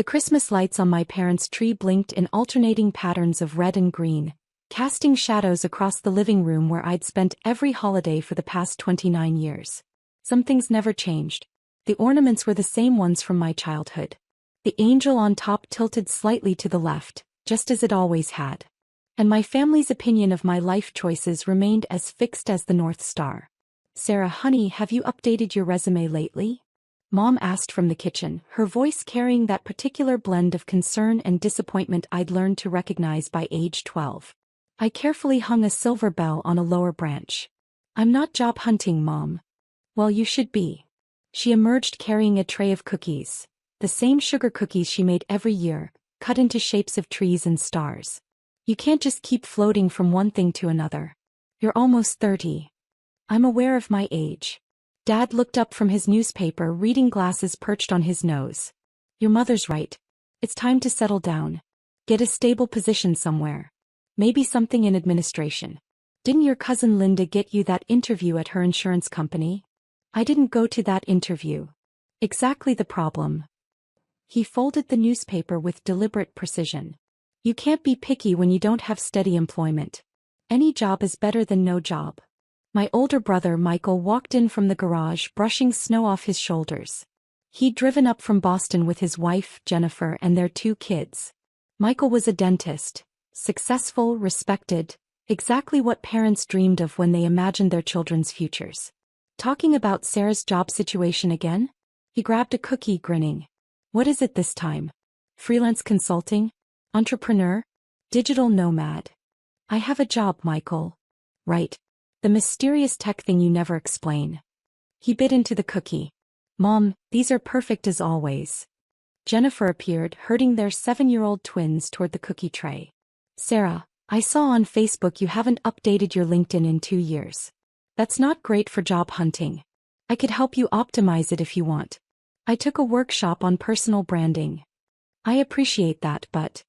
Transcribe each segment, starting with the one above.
The Christmas lights on my parents' tree blinked in alternating patterns of red and green, casting shadows across the living room where I'd spent every holiday for the past 29 years. Some things never changed. The ornaments were the same ones from my childhood. The angel on top tilted slightly to the left, just as it always had. And my family's opinion of my life choices remained as fixed as the North Star. "Sarah, honey, have you updated your resume lately?" Mom asked from the kitchen, her voice carrying that particular blend of concern and disappointment I'd learned to recognize by age 12. I carefully hung a silver bell on a lower branch. "I'm not job hunting, Mom." "Well, you should be." She emerged carrying a tray of cookies, the same sugar cookies she made every year, cut into shapes of trees and stars. "You can't just keep floating from one thing to another. You're almost 30. "I'm aware of my age." Dad looked up from his newspaper, reading glasses perched on his nose. "Your mother's right. It's time to settle down. Get a stable position somewhere. Maybe something in administration. Didn't your cousin Linda get you that interview at her insurance company?" "I didn't go to that interview." "Exactly the problem." He folded the newspaper with deliberate precision. "You can't be picky when you don't have steady employment. Any job is better than no job." My older brother Michael walked in from the garage, brushing snow off his shoulders. He'd driven up from Boston with his wife, Jennifer, and their 2 kids. Michael was a dentist, successful, respected, exactly what parents dreamed of when they imagined their children's futures. "Talking about Sarah's job situation again?" He grabbed a cookie, grinning. "What is it this time? Freelance consulting? Entrepreneur? Digital nomad?" "I have a job, Michael." "Right. The mysterious tech thing you never explain." He bit into the cookie. "Mom, these are perfect as always." Jennifer appeared, herding their 7-year-old twins toward the cookie tray. "Sarah, I saw on Facebook you haven't updated your LinkedIn in 2 years. That's not great for job hunting. I could help you optimize it if you want. I took a workshop on personal branding." "I appreciate that, but..."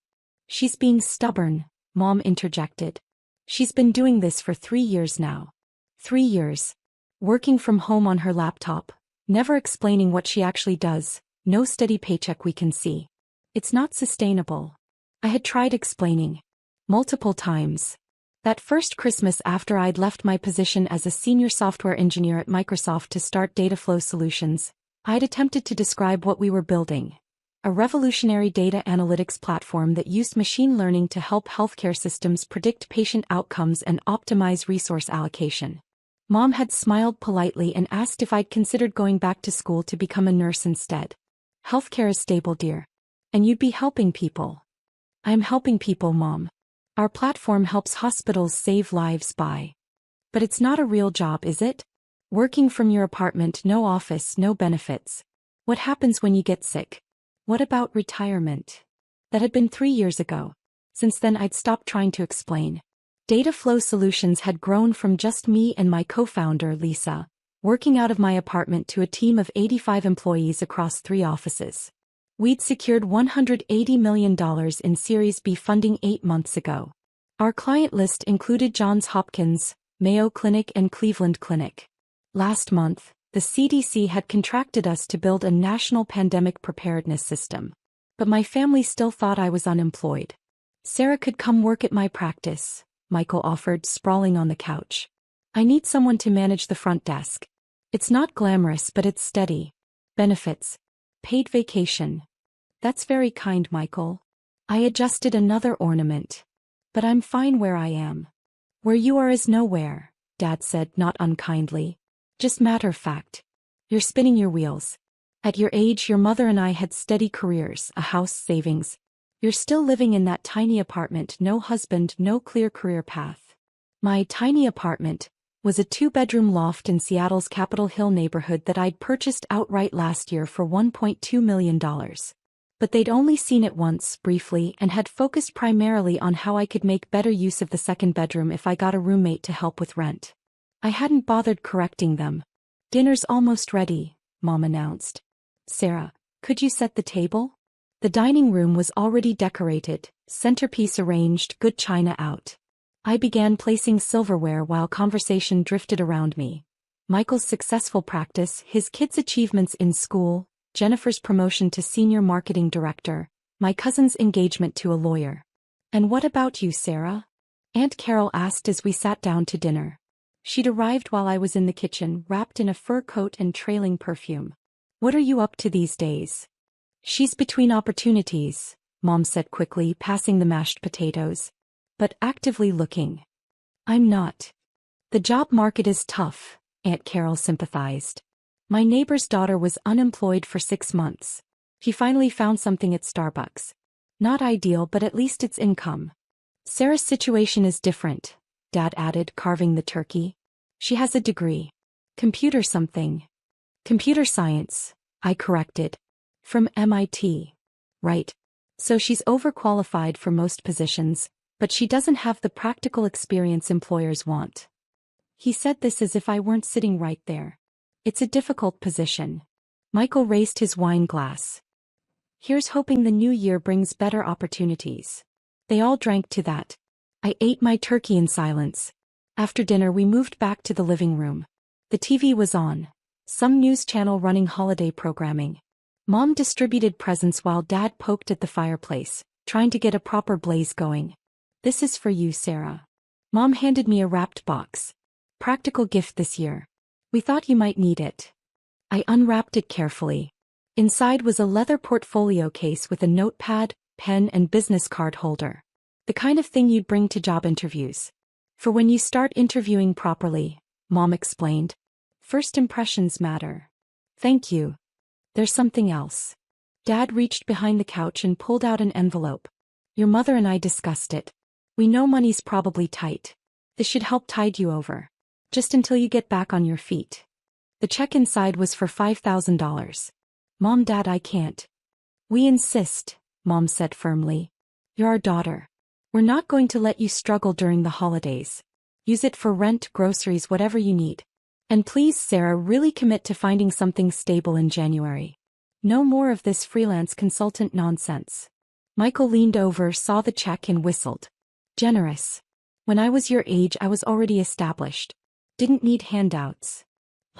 "She's being stubborn," Mom interjected. "She's been doing this for 3 years now. 3 years. Working from home on her laptop, never explaining what she actually does, no steady paycheck we can see. It's not sustainable." I had tried explaining. Multiple times. That first Christmas after I'd left my position as a senior software engineer at Microsoft to start Dataflow Solutions, I'd attempted to describe what we were building. A revolutionary data analytics platform that used machine learning to help healthcare systems predict patient outcomes and optimize resource allocation. Mom had smiled politely and asked if I'd considered going back to school to become a nurse instead. "Healthcare is stable, dear. And you'd be helping people." "I'm helping people, Mom. Our platform helps hospitals save lives by..." "But it's not a real job, is it? Working from your apartment, no office, no benefits. What happens when you get sick? What about retirement?" That had been 3 years ago. Since then I'd stopped trying to explain. Dataflow Solutions had grown from just me and my co-founder, Lisa, working out of my apartment to a team of 85 employees across 3 offices. We'd secured $180 million in Series B funding 8 months ago. Our client list included Johns Hopkins, Mayo Clinic, and Cleveland Clinic. Last month, the CDC had contracted us to build a national pandemic preparedness system. But my family still thought I was unemployed. "Sarah could come work at my practice," Michael offered, sprawling on the couch. "I need someone to manage the front desk. It's not glamorous, but it's steady. Benefits. Paid vacation." "That's very kind, Michael." I adjusted another ornament. "But I'm fine where I am." "Where you are is nowhere," Dad said, not unkindly. "Just matter of fact. You're spinning your wheels. At your age, your mother and I had steady careers, a house, savings. You're still living in that tiny apartment, no husband, no clear career path." My tiny apartment was a 2-bedroom loft in Seattle's Capitol Hill neighborhood that I'd purchased outright last year for $1.2 million. But they'd only seen it once, briefly, and had focused primarily on how I could make better use of the 2nd bedroom if I got a roommate to help with rent. I hadn't bothered correcting them. "Dinner's almost ready," Mom announced. "Sarah, could you set the table?" The dining room was already decorated, centerpiece arranged, good china out. I began placing silverware while conversation drifted around me. Michael's successful practice, his kids' achievements in school, Jennifer's promotion to senior marketing director, my cousin's engagement to a lawyer. And what about you, Sarah? Aunt Carol asked as we sat down to dinner. She'd arrived while I was in the kitchen, wrapped in a fur coat and trailing perfume. What are you up to these days? She's between opportunities, Mom said quickly, passing the mashed potatoes. But actively looking. I'm not. The job market is tough, Aunt Carol sympathized. My neighbor's daughter was unemployed for 6 months. She finally found something at Starbucks. Not ideal, but at least it's income. Sarah's situation is different, Dad added, carving the turkey. She has a degree. Computer something. Computer science, I corrected. From MIT. Right. So she's overqualified for most positions, but she doesn't have the practical experience employers want. He said this as if I weren't sitting right there. It's a difficult position. Michael raised his wine glass. Here's hoping the new year brings better opportunities. They all drank to that. I ate my turkey in silence. After dinner we moved back to the living room. The TV was on. Some news channel running holiday programming. Mom distributed presents while Dad poked at the fireplace, trying to get a proper blaze going. This is for you, Sarah. Mom handed me a wrapped box. Practical gift this year. We thought you might need it. I unwrapped it carefully. Inside was a leather portfolio case with a notepad, pen and business card holder. The kind of thing you'd bring to job interviews. For when you start interviewing properly, Mom explained. First impressions matter. Thank you. There's something else. Dad reached behind the couch and pulled out an envelope. Your mother and I discussed it. We know money's probably tight. This should help tide you over. Just until you get back on your feet. The check inside was for $5,000. Mom, Dad, I can't. We insist, Mom said firmly. You're our daughter. We're not going to let you struggle during the holidays. Use it for rent, groceries, whatever you need. And please, Sarah, really commit to finding something stable in January. No more of this freelance consultant nonsense. Michael leaned over, saw the check and whistled. Generous. When I was your age, I was already established. Didn't need handouts.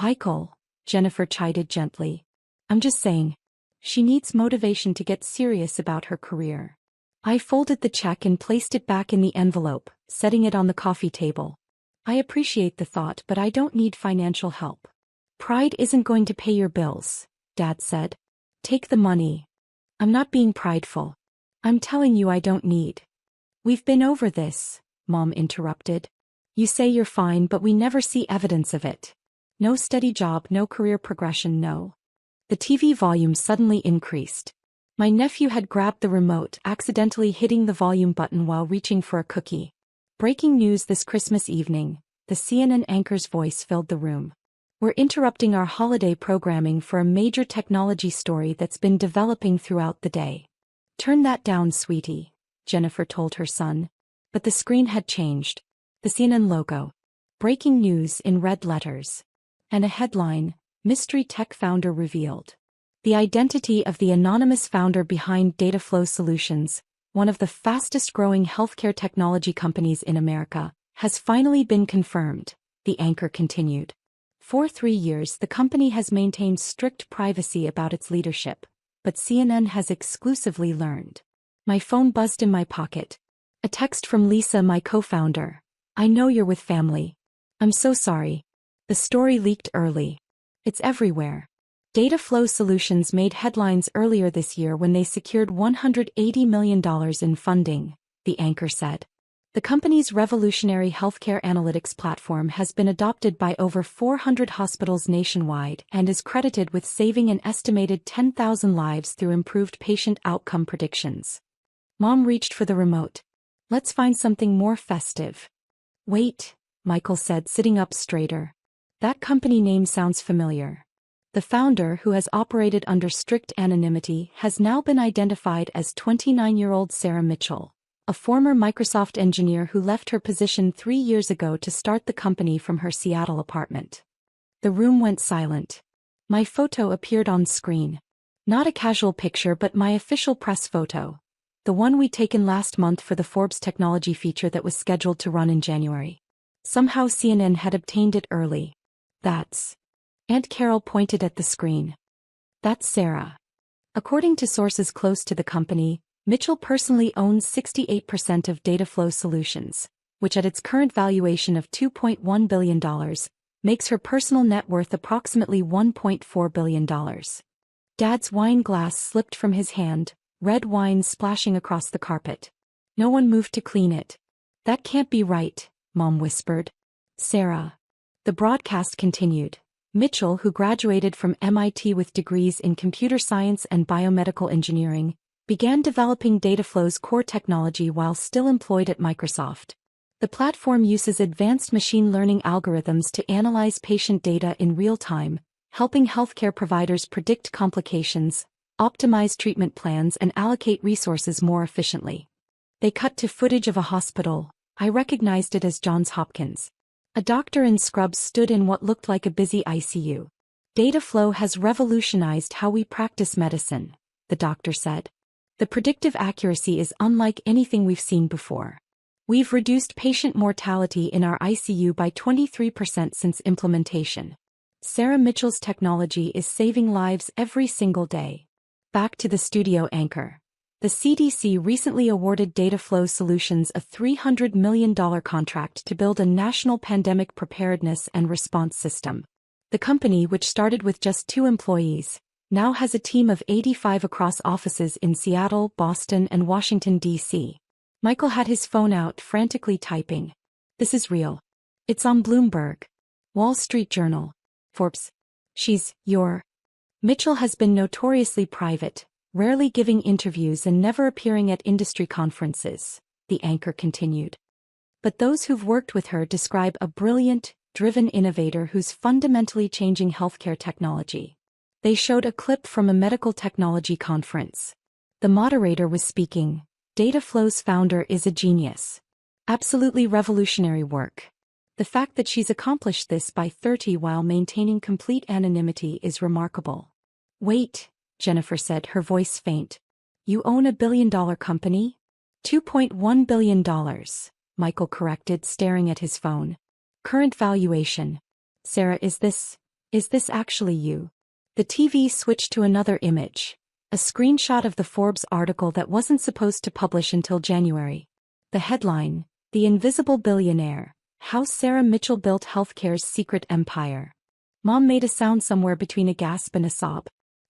Michael, Jennifer chided gently. I'm just saying. She needs motivation to get serious about her career. I folded the check and placed it back in the envelope, setting it on the coffee table. I appreciate the thought, but I don't need financial help. Pride isn't going to pay your bills, Dad said. Take the money. I'm not being prideful. I'm telling you I don't need. We've been over this, Mom interrupted. You say you're fine, but we never see evidence of it. No steady job, no career progression, no. The TV volume suddenly increased. My nephew had grabbed the remote, accidentally hitting the volume button while reaching for a cookie. Breaking news this Christmas evening, the CNN anchor's voice filled the room. We're interrupting our holiday programming for a major technology story that's been developing throughout the day. Turn that down, sweetie, Jennifer told her son. But the screen had changed. The CNN logo. Breaking news in red letters. And a headline, Mystery Tech Founder Revealed. The identity of the anonymous founder behind Dataflow Solutions, one of the fastest-growing healthcare technology companies in America, has finally been confirmed, the anchor continued. For 3 years the company has maintained strict privacy about its leadership, but CNN has exclusively learned. My phone buzzed in my pocket. A text from Lisa, my co-founder. I know you're with family. I'm so sorry. The story leaked early. It's everywhere. Dataflow Solutions made headlines earlier this year when they secured $180 million in funding, the anchor said. The company's revolutionary healthcare analytics platform has been adopted by over 400 hospitals nationwide and is credited with saving an estimated 10,000 lives through improved patient outcome predictions. Mom reached for the remote. Let's find something more festive. Wait, Michael said, sitting up straighter. That company name sounds familiar. The founder, who has operated under strict anonymity, has now been identified as 29-year-old Sarah Mitchell, a former Microsoft engineer who left her position 3 years ago to start the company from her Seattle apartment. The room went silent. My photo appeared on screen. Not a casual picture, but my official press photo. The one we'd taken last month for the Forbes technology feature that was scheduled to run in January. Somehow CNN had obtained it early. That's... Aunt Carol pointed at the screen. That's Sarah. According to sources close to the company, Mitchell personally owns 68% of Dataflow Solutions, which at its current valuation of $2.1 billion, makes her personal net worth approximately $1.4 billion. Dad's wine glass slipped from his hand, red wine splashing across the carpet. No one moved to clean it. That can't be right, Mom whispered. Sarah. The broadcast continued. Mitchell, who graduated from MIT with degrees in computer science and biomedical engineering, began developing Dataflow's core technology while still employed at Microsoft. The platform uses advanced machine learning algorithms to analyze patient data in real time, helping healthcare providers predict complications, optimize treatment plans, and allocate resources more efficiently. They cut to footage of a hospital. I recognized it as Johns Hopkins. A doctor in scrubs stood in what looked like a busy ICU. Dataflow has revolutionized how we practice medicine, the doctor said. The predictive accuracy is unlike anything we've seen before. We've reduced patient mortality in our ICU by 23% since implementation. Sarah Mitchell's technology is saving lives every single day. Back to the studio anchor. The CDC recently awarded Dataflow Solutions a $300 million contract to build a national pandemic preparedness and response system. The company, which started with just 2 employees, now has a team of 85 across offices in Seattle, Boston, and Washington, D.C. Michael had his phone out, frantically typing. This is real. It's on Bloomberg, Wall Street Journal, Forbes. Mitchell has been notoriously private, rarely giving interviews and never appearing at industry conferences, the anchor continued. But those who've worked with her describe a brilliant, driven innovator who's fundamentally changing healthcare technology. They showed a clip from a medical technology conference. The moderator was speaking. Dataflow's founder is a genius. Absolutely revolutionary work. The fact that she's accomplished this by 30 while maintaining complete anonymity is remarkable. Wait, Jennifer said, her voice faint. You own a billion-dollar company? $2.1 billion, Michael corrected, staring at his phone. Current valuation. Sarah, is this actually you? The TV switched to another image. A screenshot of the Forbes article that wasn't supposed to publish until January. The headline, The Invisible Billionaire, How Sarah Mitchell Built Healthcare's Secret Empire. Mom made a sound somewhere between a gasp and a sob.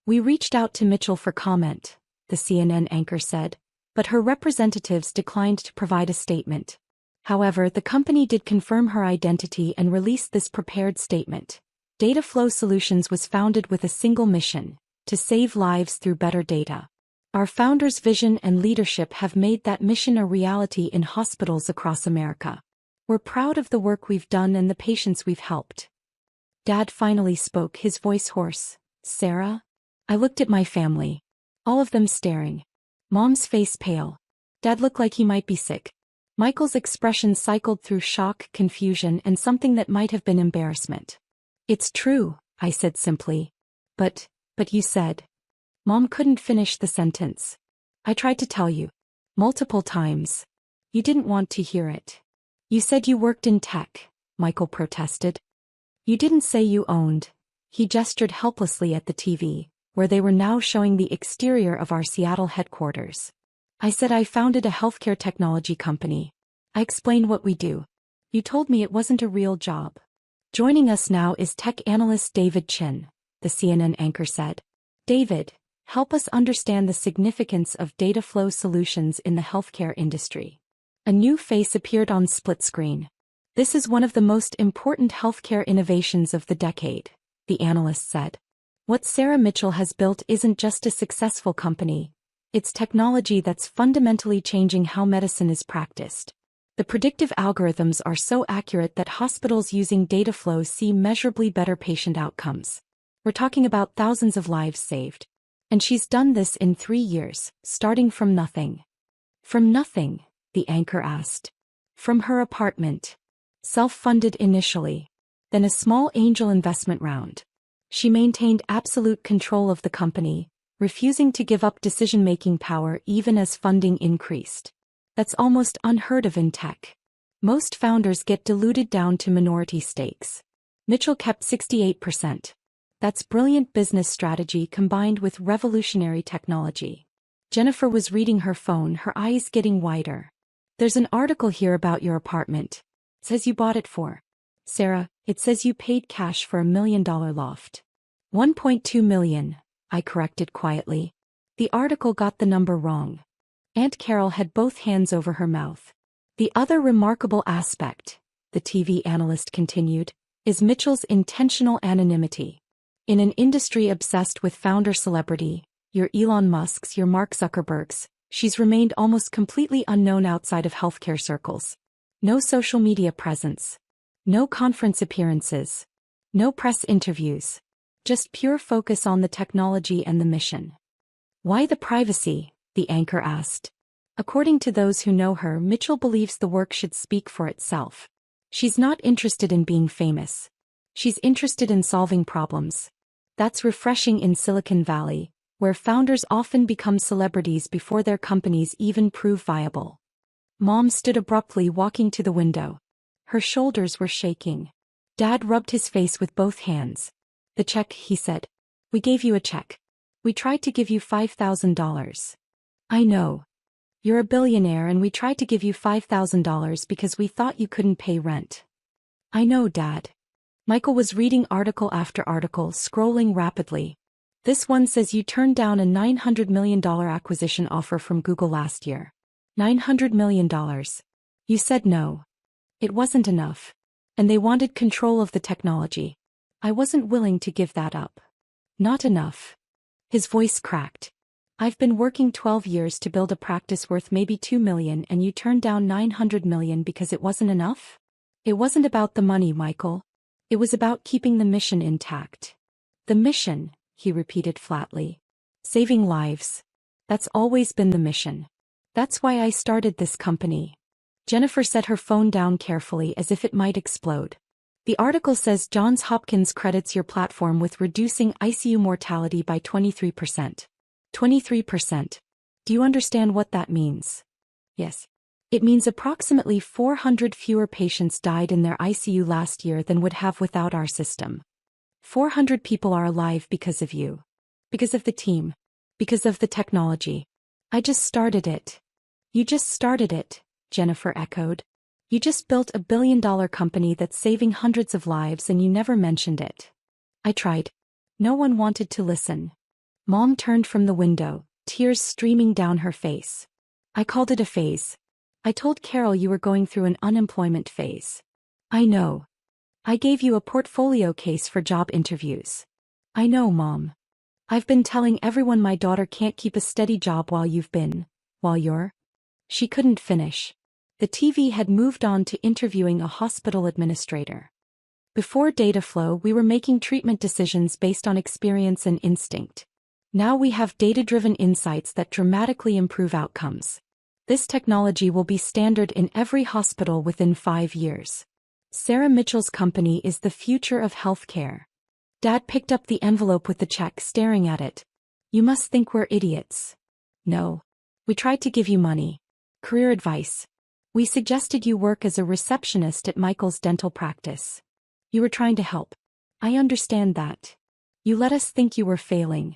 We reached out to Mitchell for comment, the CNN anchor said, but her representatives declined to provide a statement. However, the company did confirm her identity and released this prepared statement. Dataflow Solutions was founded with a single mission: to save lives through better data. Our founder's vision and leadership have made that mission a reality in hospitals across America. We're proud of the work we've done and the patients we've helped. Dad finally spoke, his voice hoarse. Sarah? I looked at my family. All of them staring. Mom's face pale. Dad looked like he might be sick. Michael's expression cycled through shock, confusion, and something that might have been embarrassment. It's true, I said simply. But you said. Mom couldn't finish the sentence. I tried to tell you. Multiple times. You didn't want to hear it. You said you worked in tech, Michael protested. You didn't say you owned. He gestured helplessly at the TV, where they were now showing the exterior of our Seattle headquarters. I said I founded a healthcare technology company. I explained what we do. You told me it wasn't a real job. Joining us now is tech analyst David Chin, the CNN anchor said. David, help us understand the significance of Dataflow Solutions in the healthcare industry. A new face appeared on split screen. This is one of the most important healthcare innovations of the decade, the analyst said. What Sarah Mitchell has built isn't just a successful company. It's technology that's fundamentally changing how medicine is practiced. The predictive algorithms are so accurate that hospitals using Dataflow see measurably better patient outcomes. We're talking about thousands of lives saved. And she's done this in 3 years, starting from nothing. From nothing, the anchor asked. From her apartment. Self-funded initially. Then a small angel investment round. She maintained absolute control of the company, refusing to give up decision-making power even as funding increased. That's almost unheard of in tech. Most founders get diluted down to minority stakes. Mitchell kept 68%. That's brilliant business strategy combined with revolutionary technology. Jennifer was reading her phone, her eyes getting wider. There's an article here about your apartment. Says you bought it for. Sarah, it says you paid cash for $1 million loft. 1.2 million, I corrected quietly. The article got the number wrong. Aunt Carol had both hands over her mouth. The other remarkable aspect, the TV analyst continued, is Mitchell's intentional anonymity. In an industry obsessed with founder celebrity, your Elon Musks, your Mark Zuckerbergs, she's remained almost completely unknown outside of healthcare circles. No social media presence. No conference appearances. No press interviews. Just pure focus on the technology and the mission. Why the privacy? The anchor asked. According to those who know her, Mitchell believes the work should speak for itself. She's not interested in being famous. She's interested in solving problems. That's refreshing in Silicon Valley, where founders often become celebrities before their companies even prove viable. Mom stood abruptly, walking to the window. Her shoulders were shaking. Dad rubbed his face with both hands. The check, he said. We gave you a check. We tried to give you $5,000. I know. You're a billionaire and we tried to give you $5,000 because we thought you couldn't pay rent. I know, Dad. Michael was reading article after article, scrolling rapidly. This one says you turned down a $900 million acquisition offer from Google last year. $900 million. You said no. It wasn't enough. And they wanted control of the technology. I wasn't willing to give that up. Not enough. His voice cracked. I've been working 12 years to build a practice worth maybe $2 million and you turned down $900 million because it wasn't enough? It wasn't about the money, Michael. It was about keeping the mission intact. The mission, he repeated flatly. Saving lives. That's always been the mission. That's why I started this company. Jennifer set her phone down carefully as if it might explode. The article says Johns Hopkins credits your platform with reducing ICU mortality by 23%. 23%. Do you understand what that means? Yes. It means approximately 400 fewer patients died in their ICU last year than would have without our system. 400 people are alive because of you. Because of the team. Because of the technology. I just started it. You just started it, Jennifer echoed. You just built $1 billion company that's saving hundreds of lives and you never mentioned it. I tried. No one wanted to listen. Mom turned from the window, tears streaming down her face. I called it a phase. I told Carol you were going through an unemployment phase. I know. I gave you a portfolio case for job interviews. I know, Mom. I've been telling everyone my daughter can't keep a steady job while you're. She couldn't finish. The TV had moved on to interviewing a hospital administrator. Before data flow, we were making treatment decisions based on experience and instinct. Now we have data-driven insights that dramatically improve outcomes. This technology will be standard in every hospital within 5 years. Sarah Mitchell's company is the future of healthcare. Dad picked up the envelope with the check, staring at it. You must think we're idiots. No. We tried to give you money. Career advice. We suggested you work as a receptionist at Michael's dental practice. You were trying to help. I understand that. You let us think you were failing.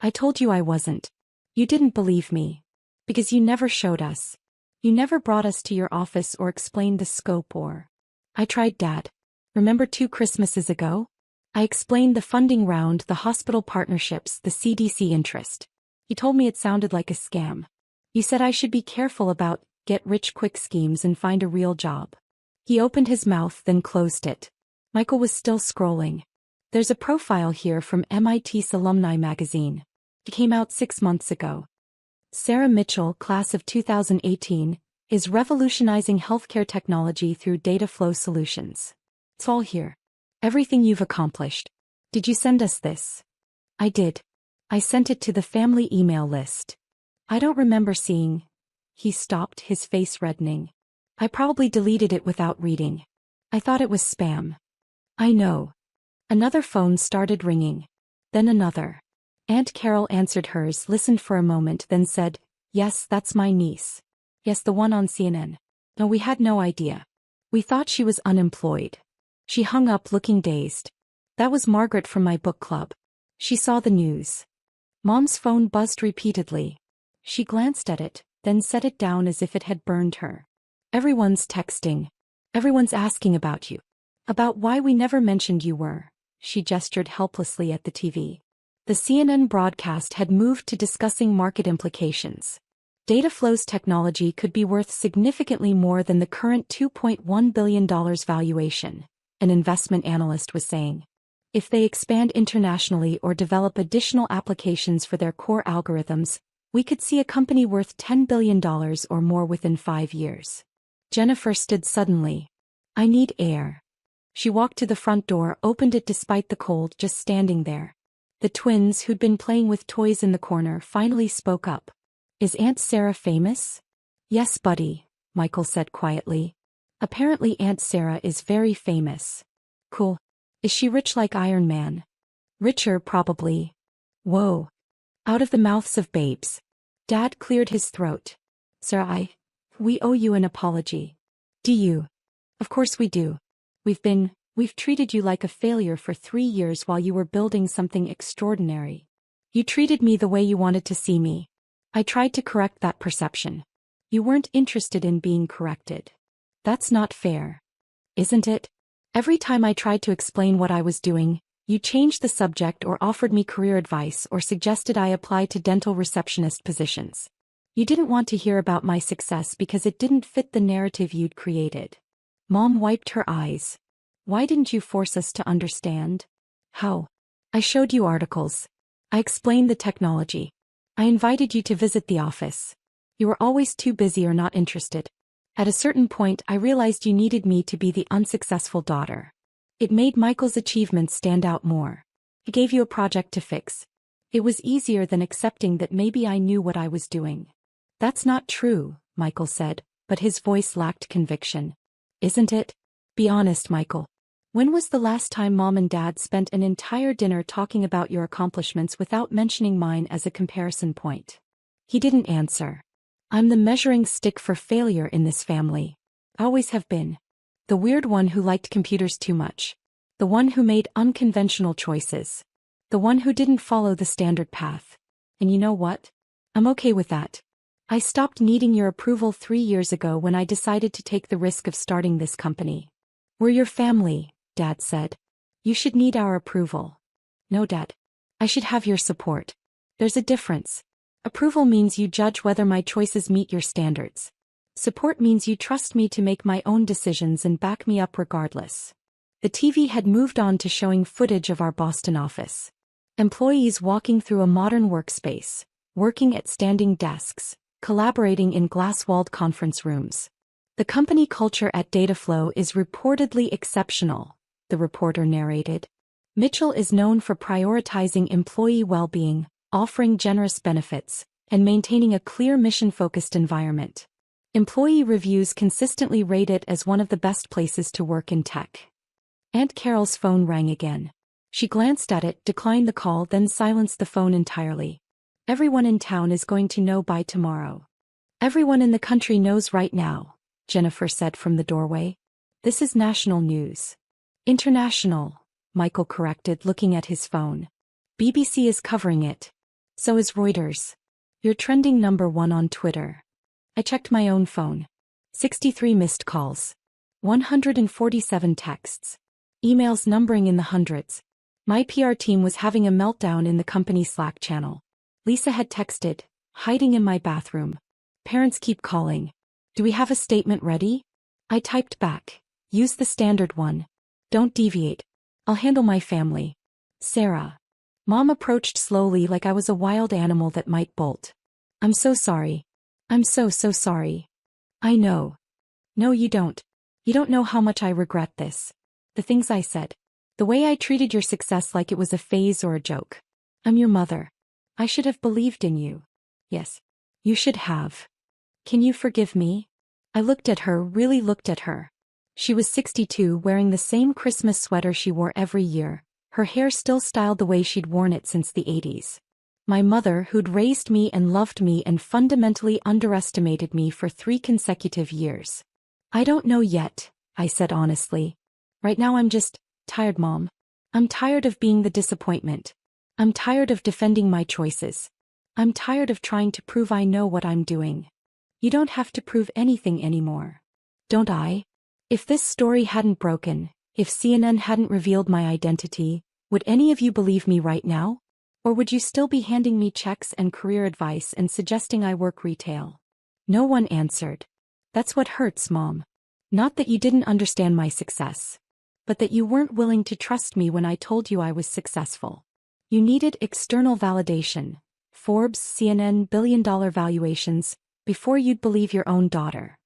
I told you I wasn't. You didn't believe me. Because you never showed us. You never brought us to your office or explained the scope or. I tried, Dad. Remember 2 Christmases ago? I explained the funding round, the hospital partnerships, the CDC interest. You told me it sounded like a scam. You said I should be careful about get-rich-quick schemes and find a real job. He opened his mouth, then closed it. Michael was still scrolling. There's a profile here from MIT's Alumni magazine. It came out 6 months ago. Sarah Mitchell, class of 2018, is revolutionizing healthcare technology through data flow solutions. It's all here. Everything you've accomplished. Did you send us this? I did. I sent it to the family email list. I don't remember seeing. He stopped, his face reddening. I probably deleted it without reading. I thought it was spam. I know. Another phone started ringing. Then another. Aunt Carol answered hers, listened for a moment, then said, Yes, that's my niece. Yes, the one on CNN. No, we had no idea. We thought she was unemployed. She hung up looking dazed. That was Margaret from my book club. She saw the news. Mom's phone buzzed repeatedly. She glanced at it, then set it down as if it had burned her. Everyone's texting. Everyone's asking about you. About why we never mentioned you were. She gestured helplessly at the TV. The CNN broadcast had moved to discussing market implications. Dataflow's technology could be worth significantly more than the current $2.1 billion valuation, an investment analyst was saying. If they expand internationally or develop additional applications for their core algorithms, we could see a company worth $10 billion or more within 5 years. Jennifer stood suddenly. I need air. She walked to the front door, opened it despite the cold, just standing there. The twins, who'd been playing with toys in the corner, finally spoke up. Is Aunt Sarah famous? Yes, buddy, Michael said quietly. Apparently Aunt Sarah is very famous. Cool. Is she rich like Iron Man? Richer, probably. Whoa. Out of the mouths of babes. Dad cleared his throat. Sarah, we owe you an apology. Do you? Of course we do. We've treated you like a failure for 3 years while you were building something extraordinary. You treated me the way you wanted to see me. I tried to correct that perception. You weren't interested in being corrected. That's not fair. Isn't it? Every time I tried to explain what I was doing, you changed the subject or offered me career advice or suggested I apply to dental receptionist positions. You didn't want to hear about my success because it didn't fit the narrative you'd created. Mom wiped her eyes. Why didn't you force us to understand? How? I showed you articles. I explained the technology. I invited you to visit the office. You were always too busy or not interested. At a certain point, I realized you needed me to be the unsuccessful daughter. It made Michael's achievements stand out more. He gave you a project to fix. It was easier than accepting that maybe I knew what I was doing. That's not true, Michael said, but his voice lacked conviction. Isn't it? Be honest, Michael. When was the last time Mom and Dad spent an entire dinner talking about your accomplishments without mentioning mine as a comparison point? He didn't answer. I'm the measuring stick for failure in this family. Always have been. The weird one who liked computers too much. The one who made unconventional choices. The one who didn't follow the standard path. And you know what? I'm okay with that. I stopped needing your approval 3 years ago when I decided to take the risk of starting this company. We're your family, Dad said. You should need our approval. No, Dad. I should have your support. There's a difference. Approval means you judge whether my choices meet your standards. Support means you trust me to make my own decisions and back me up regardless. The TV had moved on to showing footage of our Boston office. Employees walking through a modern workspace, working at standing desks, collaborating in glass-walled conference rooms. The company culture at Dataflow is reportedly exceptional, the reporter narrated. Mitchell is known for prioritizing employee well-being, offering generous benefits, and maintaining a clear mission-focused environment. Employee reviews consistently rate it as one of the best places to work in tech. Aunt Carol's phone rang again. She glanced at it, declined the call, then silenced the phone entirely. Everyone in town is going to know by tomorrow. Everyone in the country knows right now, Jennifer said from the doorway. This is national news. International, Michael corrected, looking at his phone. BBC is covering it. So is Reuters. You're trending #1 on Twitter. I checked my own phone. 63 missed calls. 147 texts. Emails numbering in the hundreds. My PR team was having a meltdown in the company Slack channel. Lisa had texted, hiding in my bathroom. Parents keep calling. Do we have a statement ready? I typed back. Use the standard one. Don't deviate. I'll handle my family. Sarah. Mom approached slowly like I was a wild animal that might bolt. I'm so sorry. I'm so sorry. I know. No, you don't. You don't know how much I regret this. The things I said. The way I treated your success like it was a phase or a joke. I'm your mother. I should have believed in you. Yes. You should have. Can you forgive me? I looked at her, really looked at her. She was 62, wearing the same Christmas sweater she wore every year, her hair still styled the way she'd worn it since the 80s. My mother, who'd raised me and loved me and fundamentally underestimated me for 3 consecutive years. I don't know yet, I said honestly. Right now I'm just tired, Mom. I'm tired of being the disappointment. I'm tired of defending my choices. I'm tired of trying to prove I know what I'm doing. You don't have to prove anything anymore. Don't I? If this story hadn't broken, if CNN hadn't revealed my identity, would any of you believe me right now? Or would you still be handing me checks and career advice and suggesting I work retail? No one answered. That's what hurts, Mom. Not that you didn't understand my success, but that you weren't willing to trust me when I told you I was successful. You needed external validation, Forbes, CNN billion-dollar valuations, before you'd believe your own daughter.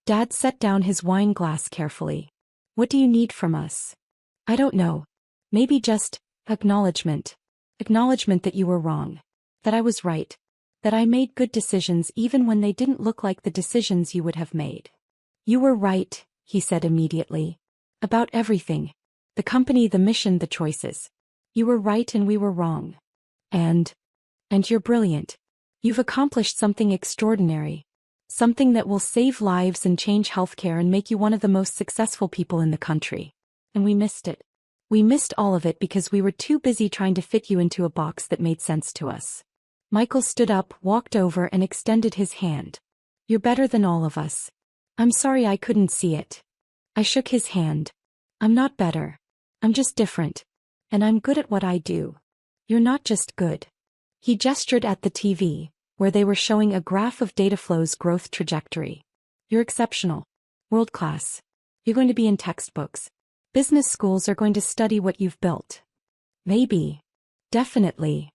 Dad set down his wine glass carefully. What do you need from us? I don't know. Maybe just acknowledgement. Acknowledgement that you were wrong. That I was right. That I made good decisions even when they didn't look like the decisions you would have made. You were right, he said immediately. About everything. The company, the mission, the choices. You were right and we were wrong. And you're brilliant. You've accomplished something extraordinary. Something that will save lives and change healthcare and make you one of the most successful people in the country. And we missed it. We missed all of it because we were too busy trying to fit you into a box that made sense to us. Michael stood up, walked over and extended his hand. You're better than all of us. I'm sorry I couldn't see it. I shook his hand. I'm not better. I'm just different. And I'm good at what I do. You're not just good. He gestured at the TV, where they were showing a graph of Dataflow's growth trajectory. You're exceptional. World class. You're going to be in textbooks. Business schools are going to study what you've built. Maybe. Definitely.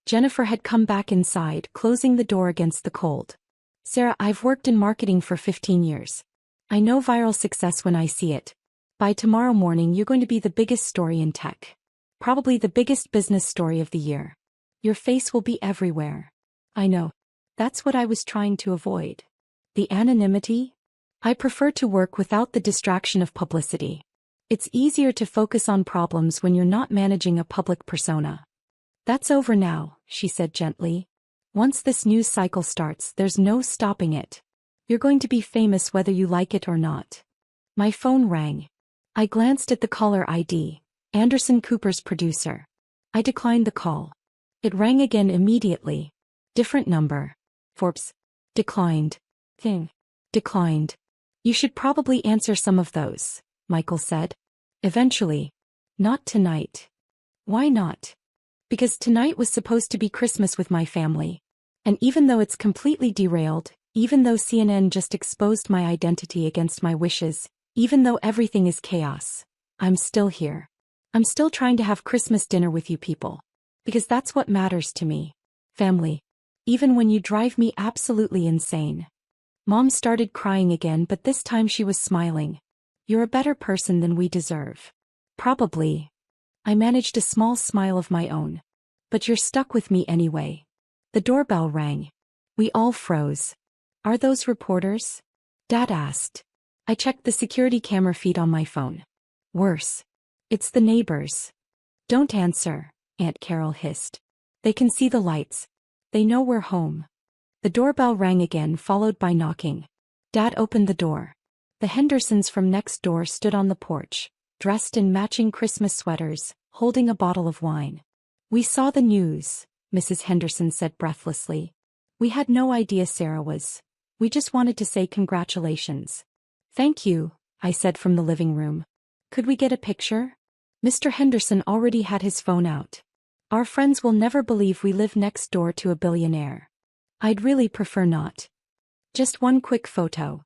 Jennifer had come back inside, closing the door against the cold. Sarah, I've worked in marketing for 15 years. I know viral success when I see it. By tomorrow morning you're going to be the biggest story in tech. Probably the biggest business story of the year. Your face will be everywhere. I know. That's what I was trying to avoid. The anonymity? I prefer to work without the distraction of publicity. It's easier to focus on problems when you're not managing a public persona. That's over now, she said gently. Once this news cycle starts, there's no stopping it. You're going to be famous whether you like it or not. My phone rang. I glanced at the caller ID, Anderson Cooper's producer. I declined the call. It rang again immediately. Different number. Forbes. Declined. Thing. Declined. You should probably answer some of those, Michael said. Eventually. Not tonight. Why not? Because tonight was supposed to be Christmas with my family. And even though it's completely derailed, even though CNN just exposed my identity against my wishes, even though everything is chaos, I'm still here. I'm still trying to have Christmas dinner with you people. Because that's what matters to me. Family. Even when you drive me absolutely insane. Mom started crying again, but this time she was smiling. You're a better person than we deserve. Probably. I managed a small smile of my own. But you're stuck with me anyway. The doorbell rang. We all froze. Are those reporters? Dad asked. I checked the security camera feed on my phone. Worse. It's the neighbors. Don't answer, Aunt Carol hissed. They can see the lights. They know we're home. The doorbell rang again, followed by knocking. Dad opened the door. The Hendersons from next door stood on the porch, dressed in matching Christmas sweaters, holding a bottle of wine. We saw the news, Mrs. Henderson said breathlessly. We had no idea Sarah was. We just wanted to say congratulations. Thank you, I said from the living room. Could we get a picture? Mr. Henderson already had his phone out. Our friends will never believe we live next door to a billionaire. I'd really prefer not. Just one quick photo.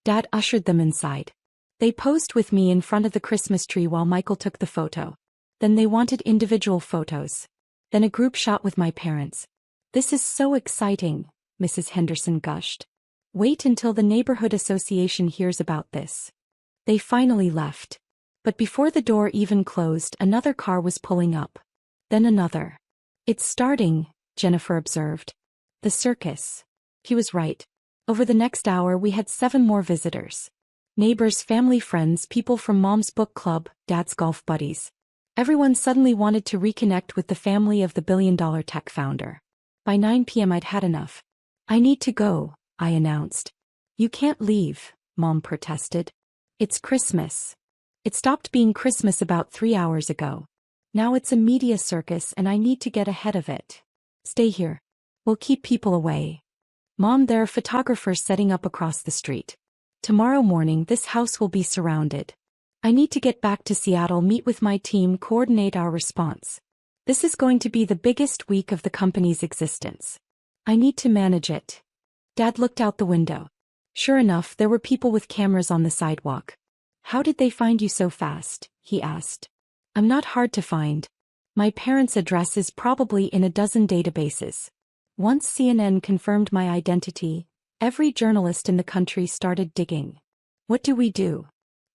Dad ushered them inside. They posed with me in front of the Christmas tree while Michael took the photo. Then they wanted individual photos. Then a group shot with my parents. This is so exciting, Mrs. Henderson gushed. Wait until the neighborhood association hears about this. They finally left. But before the door even closed, another car was pulling up. Then another. It's starting, Jennifer observed. The circus. He was right. Over the next hour we had 7 more visitors. Neighbors, family, friends, people from Mom's book club, Dad's golf buddies. Everyone suddenly wanted to reconnect with the family of the billion-dollar tech founder. By 9 p.m. I'd had enough. I need to go, I announced. You can't leave, Mom protested. It's Christmas. It stopped being Christmas about 3 hours ago. Now it's a media circus and I need to get ahead of it. Stay here. We'll keep people away. Mom, there are photographers setting up across the street. Tomorrow morning this house will be surrounded. I need to get back to Seattle, meet with my team, coordinate our response. This is going to be the biggest week of the company's existence. I need to manage it. Dad looked out the window. Sure enough, there were people with cameras on the sidewalk. How did they find you so fast? He asked. I'm not hard to find. My parents' address is probably in a dozen databases. Once CNN confirmed my identity, every journalist in the country started digging. What do we do?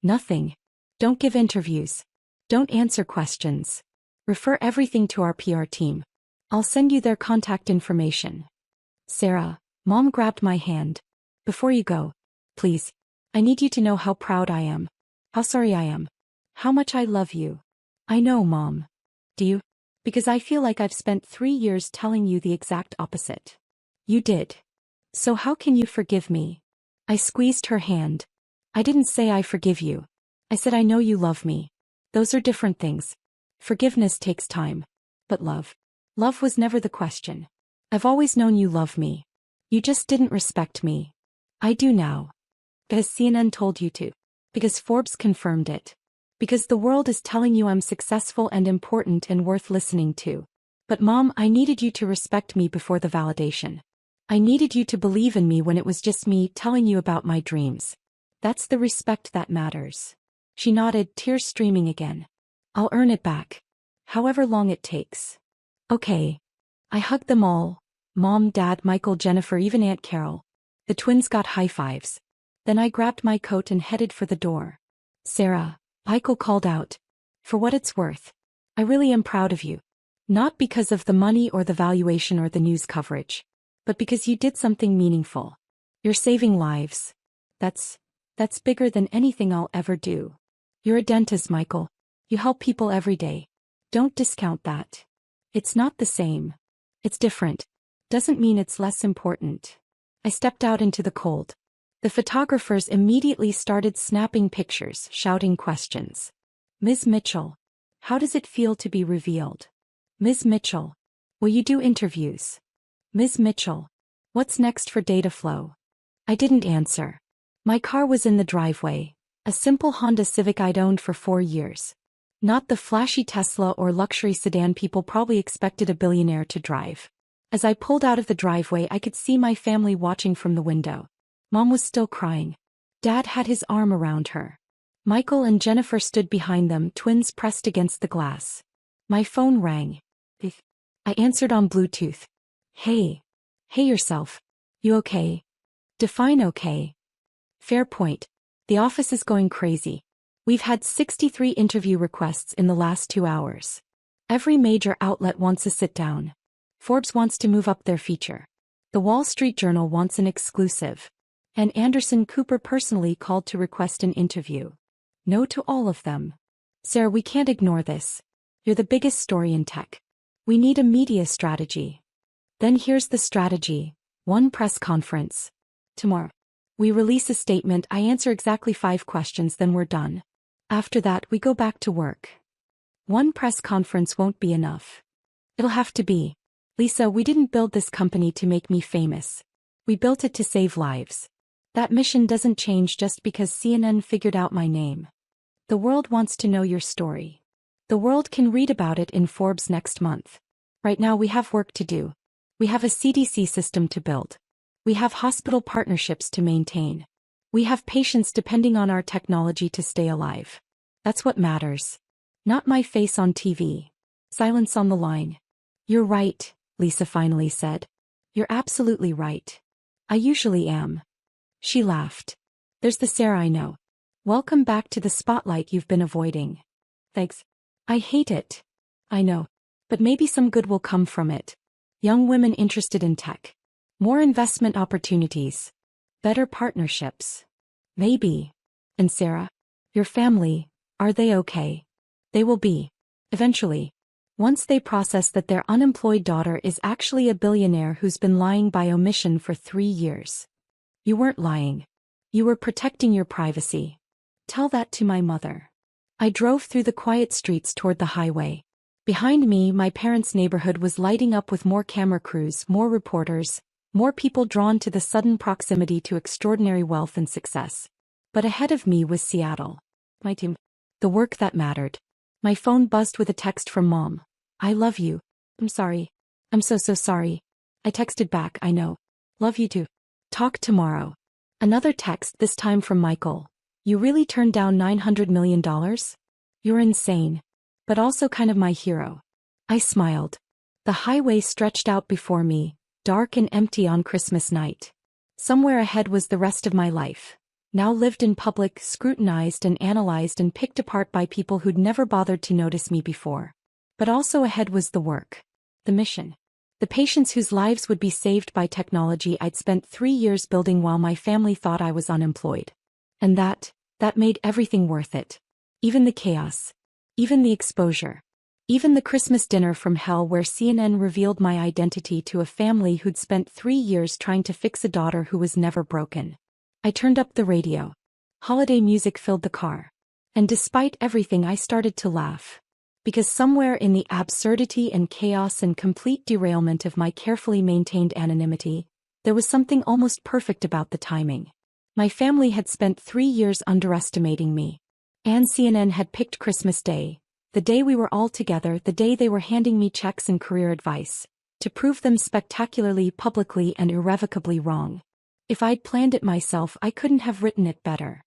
Nothing. Don't give interviews. Don't answer questions. Refer everything to our PR team. I'll send you their contact information. Sarah, Mom grabbed my hand. Before you go, please, I need you to know how proud I am. How sorry I am. How much I love you. I know, Mom. Do you? Because I feel like I've spent 3 years telling you the exact opposite. You did. So how can you forgive me? I squeezed her hand. I didn't say I forgive you. I said I know you love me. Those are different things. Forgiveness takes time. But love. Love was never the question. I've always known you love me. You just didn't respect me. I do now. Because CNN told you to. Because Forbes confirmed it. Because the world is telling you I'm successful and important and worth listening to. But Mom, I needed you to respect me before the validation. I needed you to believe in me when it was just me telling you about my dreams. That's the respect that matters. She nodded, tears streaming again. I'll earn it back. However long it takes. Okay. I hugged them all. Mom, Dad, Michael, Jennifer, even Aunt Carol. The twins got high fives. Then I grabbed my coat and headed for the door. Sarah, Michael called out. For what it's worth. I really am proud of you. Not because of the money or the valuation or the news coverage. But because you did something meaningful. You're saving lives. That's bigger than anything I'll ever do. You're a dentist, Michael. You help people every day. Don't discount that. It's not the same. It's different. Doesn't mean it's less important. I stepped out into the cold. The photographers immediately started snapping pictures, shouting questions. Ms. Mitchell, how does it feel to be revealed? Ms. Mitchell, will you do interviews? Ms. Mitchell, what's next for data flow? I didn't answer. My car was in the driveway, a simple Honda Civic I'd owned for 4 years. Not the flashy Tesla or luxury sedan people probably expected a billionaire to drive. As I pulled out of the driveway, I could see my family watching from the window. Mom was still crying. Dad had his arm around her. Michael and Jennifer stood behind them, twins pressed against the glass. My phone rang. I answered on Bluetooth. Hey. Hey yourself. You okay? Define okay. Fair point. The office is going crazy. We've had 63 interview requests in the last 2 hours. Every major outlet wants a sit-down. Forbes wants to move up their feature. The Wall Street Journal wants an exclusive. And Anderson Cooper personally called to request an interview. No to all of them. Sarah, we can't ignore this. You're the biggest story in tech. We need a media strategy. Then here's the strategy. 1 press conference. Tomorrow. We release a statement, I answer exactly 5 questions, then we're done. After that, we go back to work. 1 press conference won't be enough. It'll have to be. Lisa, we didn't build this company to make me famous. We built it to save lives. That mission doesn't change just because CNN figured out my name. The world wants to know your story. The world can read about it in Forbes next month. Right now we have work to do. We have a CDC system to build. We have hospital partnerships to maintain. We have patients depending on our technology to stay alive. That's what matters. Not my face on TV. Silence on the line. You're right, Lisa finally said. You're absolutely right. I usually am. She laughed. There's the Sarah I know. Welcome back to the spotlight you've been avoiding. Thanks. I hate it. I know. But maybe some good will come from it. Young women interested in tech. More investment opportunities. Better partnerships. Maybe. And Sarah? Your family, are they okay? They will be. Eventually. Once they process that their unemployed daughter is actually a billionaire who's been lying by omission for 3 years. You weren't lying. You were protecting your privacy. Tell that to my mother. I drove through the quiet streets toward the highway. Behind me, my parents' neighborhood was lighting up with more camera crews, more reporters, more people drawn to the sudden proximity to extraordinary wealth and success. But ahead of me was Seattle. My team. The work that mattered. My phone buzzed with a text from Mom. I love you. I'm sorry. I'm so sorry. I texted back, I know. Love you too. Talk tomorrow. Another text, this time from Michael. You really turned down $900 million? You're insane. But also kind of my hero. I smiled. The highway stretched out before me, dark and empty on Christmas night. Somewhere ahead was the rest of my life, now lived in public, scrutinized and analyzed and picked apart by people who'd never bothered to notice me before. But also ahead was the work. The mission. The patients whose lives would be saved by technology I'd spent 3 years building while my family thought I was unemployed. And that made everything worth it. Even the chaos. Even the exposure. Even the Christmas dinner from hell where CNN revealed my identity to a family who'd spent 3 years trying to fix a daughter who was never broken. I turned up the radio. Holiday music filled the car. And despite everything, I started to laugh. Because somewhere in the absurdity and chaos and complete derailment of my carefully maintained anonymity, there was something almost perfect about the timing. My family had spent 3 years underestimating me. And CNN had picked Christmas Day, the day we were all together, the day they were handing me checks and career advice, to prove them spectacularly, publicly and irrevocably wrong. If I'd planned it myself, I couldn't have written it better.